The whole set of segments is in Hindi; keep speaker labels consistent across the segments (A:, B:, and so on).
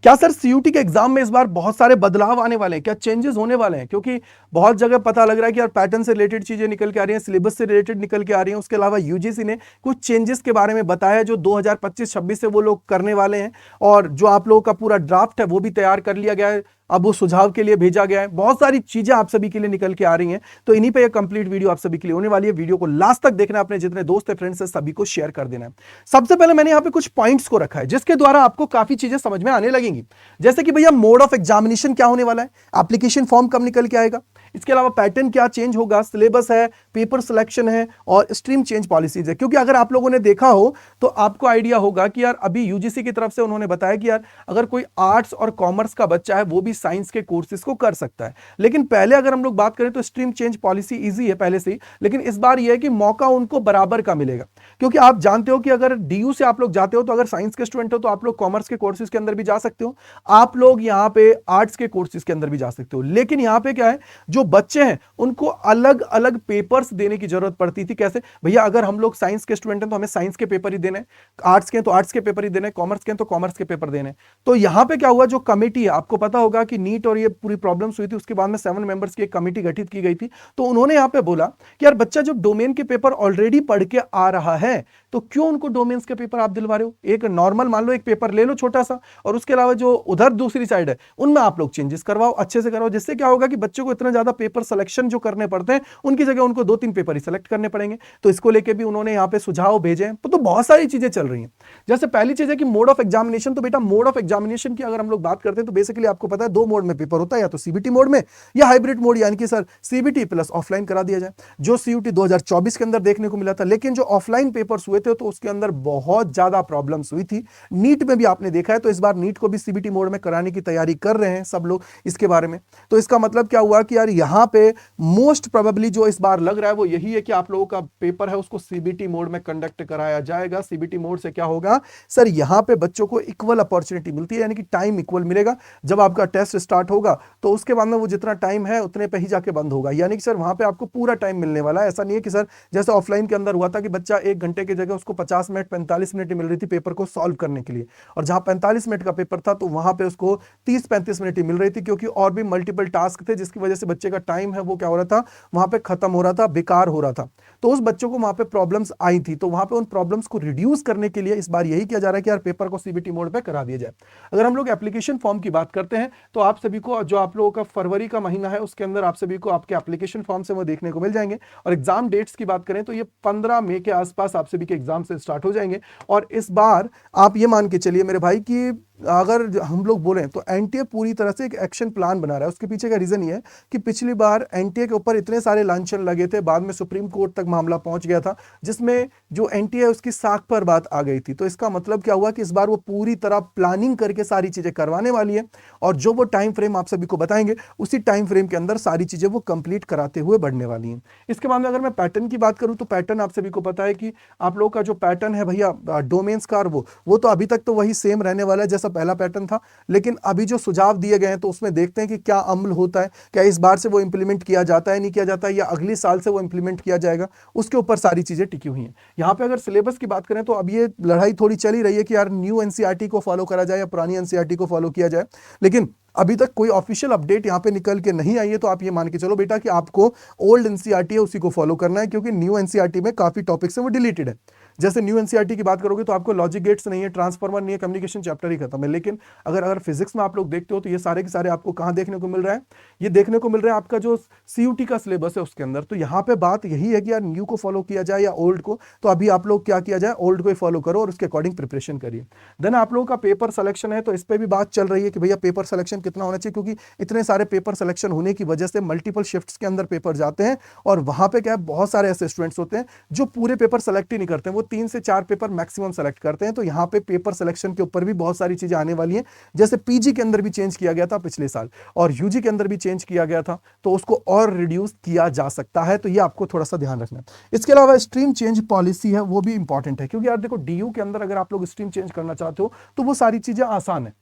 A: क्या सर सीयूटी के एग्जाम में इस बार बहुत सारे बदलाव आने वाले हैं, क्या चेंजेस होने वाले हैं? क्योंकि बहुत जगह पता लग रहा है कि यार पैटर्न से रिलेटेड चीजें निकल के आ रही हैं, सिलेबस से रिलेटेड निकल के आ रही हैं। उसके अलावा यूजीसी ने कुछ चेंजेस के बारे में बताया जो 2025-26 से वो लोग करने वाले हैं, और जो आप लोगों का पूरा ड्राफ्ट है वो भी तैयार कर लिया गया है, अब वो सुझाव के लिए भेजा गया है। बहुत सारी चीजें आप सभी के लिए निकल के आ रही हैं, तो इन्हीं पे ये कंप्लीट वीडियो आप सभी के लिए होने वाली है। वीडियो को लास्ट तक देखना, अपने जितने दोस्त है, फ्रेंड्स है, सभी को शेयर कर देना है। सबसे पहले मैंने यहाँ पे कुछ पॉइंट्स को रखा है जिसके द्वारा आपको काफी चीजें समझ में आने लगेंगी, जैसे कि भैया मोड ऑफ एग्जामिनेशन क्या होने वाला है, एप्लीकेशन फॉर्म कब निकल के आएगा, इसके अलावा पैटर्न क्या चेंज होगा, सिलेबस है, पेपर सिलेक्शन है, और स्ट्रीम चेंज पॉलिसीज है। क्योंकि अगर आप लोगों ने देखा हो तो आपको आइडिया होगा कि यार अभी यूजीसी की तरफ से उन्होंने बताया कि यार अगर कोई आर्ट्स और कॉमर्स का बच्चा है वो भी साइंस के कोर्सेज को कर सकता है। लेकिन पहले अगर हम लोग बात करें तो स्ट्रीम चेंज पॉलिसी इजी है पहले से ही, लेकिन इस बार यह है कि मौका उनको बराबर का मिलेगा। क्योंकि आप जानते हो कि अगर डीयू से आप लोग जाते हो तो अगर साइंस के स्टूडेंट हो तो आप लोग कॉमर्स के कोर्सेज के अंदर भी जा सकते हो, आप लोग यहां पे आर्ट्स के कोर्सेज के अंदर भी जा सकते हो। लेकिन यहां पे क्या है, जो बच्चे हैं उनको अलग अलग पेपर्स देने की जरूरत पड़ती थी। कैसे भैया, अगर हम लोग साइंस के स्टूडेंट हैं तो हमें साइंस के पेपर ही देने, आर्ट्स के तो आर्ट्स के पेपर ही देने, कॉमर्स के तो कॉमर्स के पेपर देने। तो यहां पे क्या हुआ, जो कमेटी है, आपको पता होगा कि नीट और ये पूरी प्रॉब्लम्स हुई थी, उसके बाद में 7 मेंबर्स की एक कमेटी गठित की गई थी। तो उन्होंने यहां पे बोला कि यार बच्चा जो डोमेन के पेपर ऑलरेडी पढ़ के आ रहा है तो क्यों उनको डोमेन्स के पेपर आप दिलवा रहे हो? एक नॉर्मल मान लो एक पेपर ले लो छोटा सा, और उसके अलावा जो उधर दूसरी साइड है उनमें आप लोग चेंजेस करवाओ, अच्छे से करवाओ। जिससे क्या होगा कि बच्चों को इतना ज्यादा पेपर सिलेक्शन जो करने पड़ते हैं उनकी जगह उनको 2-3 पेपर ही सिलेक्ट करने पड़ेंगे। तो इसको लेके भी उन्होंने यहाँ पे सुझाव भेजे हैं। तो बहुत सारी चीजें चल रही हैं। जैसे पहली चीज है कि मोड ऑफ एग्जामिनेशन। तो बेटा मोड ऑफ एग्जामिनेशन की अगर हम लोग बात करते हैं तो बेसिकली आपको पता है 2 मोड में पेपर होता है, या तो सीबीटी मोड में या हाइब्रिड मोड, यानी कि सर सीबीटी प्लस ऑफलाइन करा दिया जाए, जो सीयूटी 2024 के अंदर देखने को मिला था। लेकिन जो ऑफलाइन पेपर्स हुए थे तो उसके अंदर बहुत ज्यादा प्रॉब्लम्स हुई थी। नीट में भी आपने देखा है, तो इस बार नीट को भी सीबीटी मोड में कराने की तैयारी कर रहे हैं सब लोग इसके बारे में। तो इसका मतलब क्या हुआ कि यार यहां पे मोस्ट प्रोबेबली जो इस बार लग रहा है वो यही है कि आप लोगों का पेपर है उसको सीबीटी मोड में कंडक्ट कराया जाएगा। सीबीटी मोड से क्या होगा सर, यहां पे बच्चों को इक्वल अपॉर्चुनिटी मिलती है, यानी कि टाइम इक्वल मिलेगा। जब आपका टेस्ट स्टार्ट होगा तो उसके बाद में वो जितना टाइम है उतने पे ही जाके बंद होगा, यानी कि सर वहां पे आपको पूरा टाइम मिलने वाला है। ऐसा नहीं है कि सर जैसे ऑफलाइन के अंदर हुआ था कि बच्चा 1 घंटे की जगह उसको 50 मिनट 45 मिनट मिल रही थी पेपर को सॉल्व करने के लिए, और जहां 45 मिनट का पेपर था तो वहां पे उसको 30-35 मिनट ही मिल रही थी, क्योंकि और भी मल्टीपल टास्क थे जिसकी वजह से बच्चे का टाइम है वो क्या हो रहा था, वहां पे खत्म हो रहा था, बेकार हो रहा था। तो उस बच्चों को वहां पे प्रॉब्लम्स आई थी, तो वहां पे उन प्रॉब्लम्स को रिड्यूस करने के लिए इस बार यही किया जा रहा है कि यार पेपर को सीबीटी मोड पे करा दिया जाए। अगर हम लोग एप्लीकेशन फॉर्म की बात करते हैं तो आप सभी को जो आप लोगों का फरवरी का महीना है उसके अंदर आप सभी को आपके एप्लीकेशन फॉर्म से वो देखने को मिल जाएंगे। और एग्जाम डेट्स की बात करें तो ये 15 मई के आसपास आप सभी के एग्जाम से स्टार्ट हो जाएंगे। और इस बार आप ये मान के चलिए मेरे भाई कि अगर हम लोग बोलें तो एनटीए पूरी तरह से एक एक्शन प्लान बना रहा है। उसके पीछे का रीजन ये है कि पिछली बार एनटीए के ऊपर इतने सारे लांछन लगे थे, बाद में सुप्रीम कोर्ट तक मामला पहुंच गया था, जिसमें जो एनटीए है उसकी साख पर बात आ गई थी। तो इसका मतलब क्या हुआ कि इस बार वो पूरी तरह प्लानिंग करके सारी चीजें करवाने वाली है, और जो वो टाइम फ्रेम आप सभी को बताएंगे उसी टाइम फ्रेम के अंदर सारी चीजें वो कंप्लीट कराते हुए बढ़ने वाली हैं। इसके बाद में अगर मैं पैटर्न की बात करूं तो पैटर्न आप सभी को पता है कि आप लोग का जो पैटर्न है भैया डोमेन्स का, वो तो अभी तक तो वही सेम रहने वाला है जैसा पहला पैटर्न था। लेकिन अभी जो सुझाव दिए गए हैं तो उसमें देखते हैं कि क्या अमल होता है, क्या इस बार से वो इंप्लीमेंट किया जाता है नहीं किया जाता है, या अगले साल से वो इंप्लीमेंट किया जाएगा, उसके ऊपर सारी चीजें टिकी हुई हैं। यहाँ पे अगर सिलेबस की बात करें तो अब ये लड़ाई थोड़ी चली रही है कि यार न्यू एनसीईआरटी को फॉलो करा जाए या पुरानी एनसीईआरटी को फॉलो किया जाए, लेकिन अभी तक कोई ऑफिशियल अपडेट यहाँ पे निकल के नहीं आई है। तो आप ये मान के चलो बेटा कि आपको ओल्ड एनसीईआरटी है उसी को फॉलो करना है, क्योंकि न्यू एनसीईआरटी में काफी टॉपिक्स है वो डिलीटेड है। जैसे न्यू एनसीईआरटी की बात करोगे तो आपको लॉजिक गेट्स नहीं है, ट्रांसफॉर्मर नहीं है, कम्युनिकेशन चैप्टर ही खत्म है। लेकिन अगर फिजिक्स में आप लोग देखते हो तो ये सारे के सारे आपको कहां देखने को मिल रहा है, ये देखने को मिल रहा है आपका जो सीयूटी का सिलेबस है उसके अंदर। तो यहाँ पे बात यही है कि यार न्यू को फॉलो किया जाए या ओल्ड को, तो अभी आप लोग क्या किया जाए, ओल्ड को ही फॉलो करो और उसके अकॉर्डिंग प्रिपरेशन करिए। देन आप लोगों का पेपर सिलेक्शन है तो इस पर भी बात चल रही है कि भैया पेपर सिलेक्शन कितना होना चाहिए, क्योंकि इतने सारे पेपर सिलेक्शन होने की वजह से मल्टीपल शिफ्ट्स के अंदर पेपर जाते हैं, और वहां पे क्या है बहुत सारे ऐसे स्टूडेंट्स होते हैं जो पूरे पेपर सेलेक्ट ही नहीं करते हैं, वो 3 से 4 पेपर मैक्सिमम सेलेक्ट करते हैं। तो यहाँ पे पेपर सिलेक्शन के ऊपर भी बहुत सारी चीजें आने वाली हैं। जैसे पीजी के अंदर भी चेंज किया गया था पिछले साल, और यूजी के अंदर भी चेंज किया गया था, तो उसको और रिड्यूस किया जा सकता है। तो ये आपको थोड़ा सा ध्यान रखना है। इसके अलावा स्ट्रीम चेंज पॉलिसी है वो भी इंपॉर्टेंट है, क्योंकि यार देखो डीयू के अंदर अगर आप लोग स्ट्रीम चेंज करना चाहते हो तो वो सारी चीजें आसान है।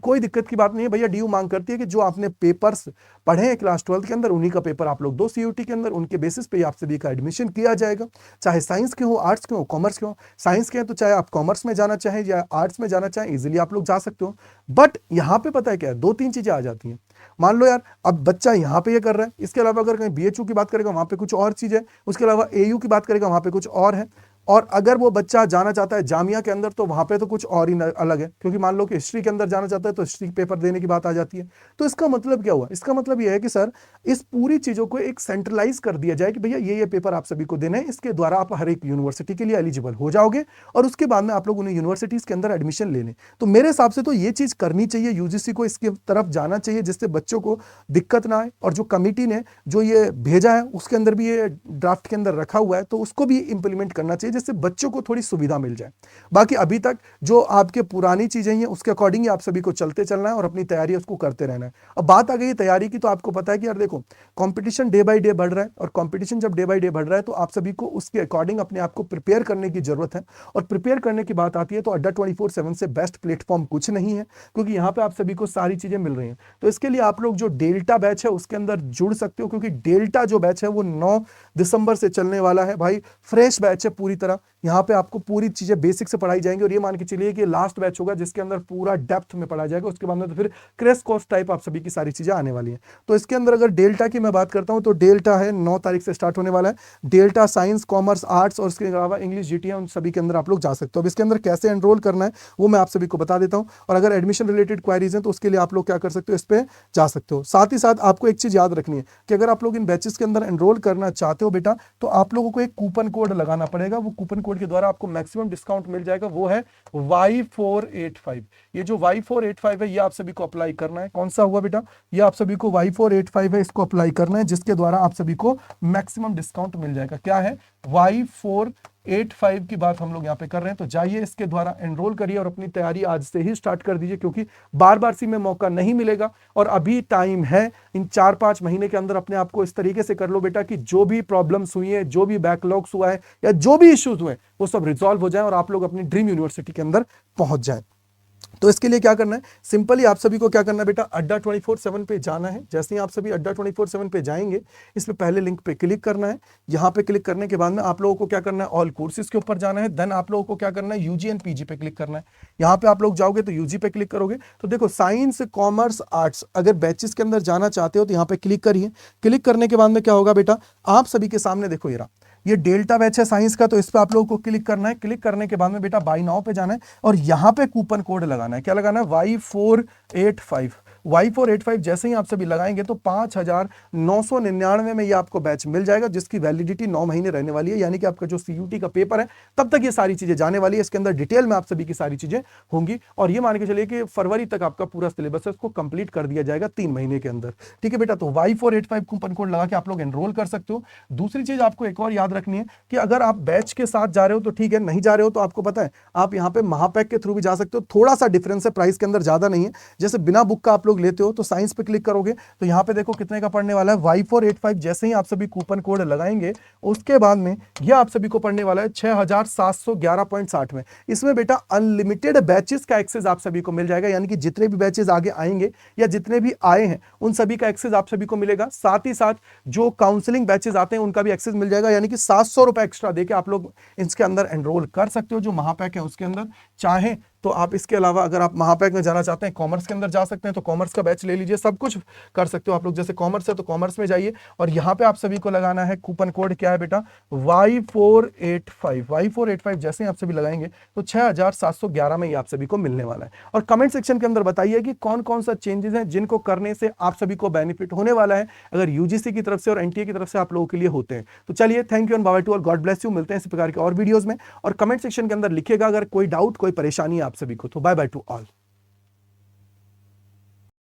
A: कोई दिक्कत की बात नहीं है भैया। डीयू मांग करती है कि जो आपने पेपर्स पढ़े हैं क्लास 12 के अंदर, उन्हीं का पेपर आप लोग दो सीयूटी के अंदर, उनके बेसिस पे आप सभी का एडमिशन किया जाएगा। चाहे साइंस के हो, आर्ट्स के हो, कॉमर्स के हो। साइंस के हैं तो चाहे आप कॉमर्स में जाना चाहें या आर्ट्स में जाना चाहें, इजिली आप लोग जा सकते हो। बट यहाँ पे पता है क्या है, दो तीन चीजें आ जाती हैं। मान लो यार अब बच्चा यहाँ पे ये कर रहा है, इसके अलावा अगर कहीं बीएचयू की बात करेगा वहां पे कुछ और चीज है, उसके अलावा एयू की बात करेगा वहां पे कुछ और है, और अगर वो बच्चा जाना चाहता है जामिया के अंदर तो वहां पे तो कुछ और ही अलग है, क्योंकि मान लो कि हिस्ट्री के अंदर जाना चाहता है तो हिस्ट्री पेपर देने की बात आ जाती है। तो इसका मतलब क्या हुआ, इसका मतलब यह है कि सर इस पूरी चीजों को एक सेंट्रलाइज कर दिया जाए कि भैया ये पेपर आप सभी को देने हैं, इसके द्वारा आप हर एक यूनिवर्सिटी के लिए एलिजिबल हो जाओगे और उसके बाद में आप लोग उन्हें यूनिवर्सिटीज के अंदर एडमिशन ले लें। तो मेरे हिसाब से तो ये चीज करनी चाहिए, यूजीसी को इसकी तरफ जाना चाहिए जिससे बच्चों को दिक्कत ना आए। और जो कमिटी ने जो ये भेजा है उसके अंदर भी ये ड्राफ्ट के अंदर रखा हुआ है, तो उसको भी इंप्लीमेंट करना चाहिए जिससे बच्चों को थोड़ी सुविधा मिल जाए। बाकी अभी तक जो आपके पुरानी चीजें हैं उसके अकॉर्डिंग ही आप सभी को चलते चलना है और अपनी तैयारी उसको करते रहना है। अब बात आ गई तैयारी की, तो आपको पता है कि यार देखो कंपटीशन डे बाय डे बढ़ रहा है, और कंपटीशन जब डे बाय डे बढ़ रहा है तो आप सभी को उसके अकॉर्डिंग अपने आप को प्रिपेयर करने की जरूरत है। और प्रिपेयर करने की बात आती है तो अड्डा 24/7 से बेस्ट प्लेटफॉर्म कुछ नहीं है, क्योंकि यहाँ पे आप सभी को सारी चीजें मिल रही हैं। तो इसके लिए आप लोग जो डेल्टा बैच है उसके अंदर जुड़ सकते हो, क्योंकि डेल्टा जो बैच है वो 9 दिसंबर से चलने वाला है भाई। फ्रेश बैच है पूरी तरह, यहाँ पे आपको पूरी चीजें बेसिक से पढ़ाई जाएंगी, और ये मान के चलिए कि लास्ट बैच होगा जिसके अंदर पूरा डेप्थ में पढ़ाया जाएगा। उसके बाद में तो फिर क्रैश कोर्स टाइप आप सभी की सारी चीजें आने वाली हैं। तो इसके अंदर अगर डेल्टा की मैं बात करता हूं तो डेल्टा है 9 तारीख से स्टार्ट होने वाला है। डेल्टा साइंस, कॉमर्स, आर्ट्स और इसके अलावा इंग्लिश, जीटी है, उन सभी के अंदर आप लोग जा सकते हो। अब इसके अंदर कैसे एनरोल करना है वो मैं आप सभी को बता देता हूं, और अगर एडमिशन रिलेटेड क्वारीज हैं तो उसके लिए आप लोग क्या कर सकते हो, इस पे जा सकते हो। साथ ही साथ आपको एक चीज याद रखनी है कि अगर आप लोग इन बैचेस के अंदर एनरोल करना चाहते हो बेटा, तो आप लोगों को एक कूपन कोड लगाना पड़ेगा। वो कूपन कोड के द्वारा आपको मैक्सिमम डिस्काउंट मिल जाएगा, वो है Y485। ये जो Y485 है ये आप सभी को अप्लाई करना है। कौन सा हुआ बेटा, ये आप सभी को Y485 है, इसको अप्लाई करना है, जिसके द्वारा आप सभी को मैक्सिमम डिस्काउंट मिल जाएगा। क्या है, Y485 की बात हम लोग यहाँ पे कर रहे हैं। तो जाइए इसके द्वारा एनरोल करिए और अपनी तैयारी आज से ही स्टार्ट कर दीजिए, क्योंकि बार बार सी में मौका नहीं मिलेगा और अभी टाइम है। इन 4-5 महीने के अंदर अपने आप को इस तरीके से कर लो बेटा कि जो भी प्रॉब्लम्स हुई है, जो भी बैकलॉग्स हुआ है या जो भी इश्यूज हुए वो सब रिजॉल्व हो जाए और आप लोग अपनी ड्रीम यूनिवर्सिटी के अंदर पहुंच जाए। तो इसके लिए क्या करना है, सिंपली आप सभी को क्या करना है बेटा, अड्डा 24/7 पे जाना है। जैसे ही आप सभी अड्डा 24/7 पे जाएंगे, इस पे पहले लिंक पे क्लिक करना है। यहाँ पे क्लिक करने के बाद में आप लोगों को क्या करना है, ऑल कोर्सेज के ऊपर जाना है। देन आप लोगों को क्या करना है, यूजी एंड पीजी पे क्लिक करना है। यहाँ पे आप लोग जाओगे तो यूजी पे क्लिक करोगे तो देखो साइंस, कॉमर्स, आर्ट्स अगर बैचेस के अंदर जाना चाहते हो तो यहाँ पे क्लिक करिए। क्लिक करने के बाद में क्या होगा बेटा, आप सभी के सामने देखो ये डेल्टा बैच है साइंस का, तो इस पे आप लोगों को क्लिक करना है। क्लिक करने के बाद में बेटा बाय नाउ पे जाना है और यहाँ पे कूपन कोड लगाना है। क्या लगाना है, Y485। Y485 जैसे ही आप सभी लगाएंगे तो 5,999 में ये आपको बैच मिल जाएगा, जिसकी वैलिडिटी 9 महीने रहने वाली है। यानी कि आपका जो सीयूटी का पेपर है तब तक ये सारी चीजें जाने वाली है। इसके अंदर डिटेल में आप सभी की सारी चीजें होंगी, और ये मान के चलिए कि फरवरी तक आपका पूरा सिलेबस है उसको कंप्लीट कर दिया जाएगा 3 महीने के अंदर। ठीक है बेटा, तो Y485 कूपन कोड लगा के आप लोग एनरोल कर सकते हो। दूसरी चीज आपको एक और याद रखनी है कि अगर आप बैच के साथ जा रहे हो तो ठीक है, नहीं जा रहे हो तो आपको पता है आप यहाँ पे महापैक के थ्रू भी जा सकते हो। थोड़ा सा डिफरेंस है, प्राइस के अंदर ज्यादा नहीं है। जैसे बिना बुक का आप लोग लेते हो तो साइंस पे क्लिक करोगे तो यहाँ पे देखो कितने का पड़ने वाला है, Y485। जैसे ही आप सभी कूपन कोड लगाएंगे उसके बाद में ये आप सभी को पड़ने वाला है 6,711.60 में। इसमें बेटा अनलिमिटेड बैचेस का एक्सेस आप सभी को मिल जाएगा, यानी कि जितने भी बैचेस आगे आएंगे या जितने भी आए हैं उन सभी का एक्सेस आप सभी को मिलेगा। साथ ही साथ जो काउंसलिंग बैचेस आते हैं उनका भी एक्सेस मिल जाएगा, यानी कि 700 रुपए एक्स्ट्रा देके आप लोग इसके अंदर एनरोल कर सकते हो। जो महापैक है उसके अंदर चाहे तो आप इसके अलावा अगर आप महापैक में जाना चाहते हैं, कॉमर्स के अंदर जा सकते हैं तो कॉमर्स का बैच ले लीजिए, सब कुछ कर सकते हो आप लोग। जैसे कॉमर्स है तो कॉमर्स में जाइए और यहाँ पे आप सभी को लगाना है कूपन कोड, क्या है बेटा, Y485। Y485 जैसे ही आप सभी लगाएंगे तो 6,711 में ये आप सभी को मिलने वाला है। और कमेंट सेक्शन के अंदर बताइए कि कौन कौन सा चेंजेस हैं जिनको करने से आप सभी को बेनिफिट होने वाला है, अगर यूजीसी की तरफ से और एनटीए की तरफ से आप लोगों के लिए होते हैं। तो चलिए, thank you and by two और गॉड ब्लेस यू। मिलते हैं इस प्रकार के और वीडियोस में, और कमेंट सेक्शन के अंदर लिखिएगा अगर कोई डाउट, कोई परेशानी है आप सभी को। तो बाय बाय टू ऑल।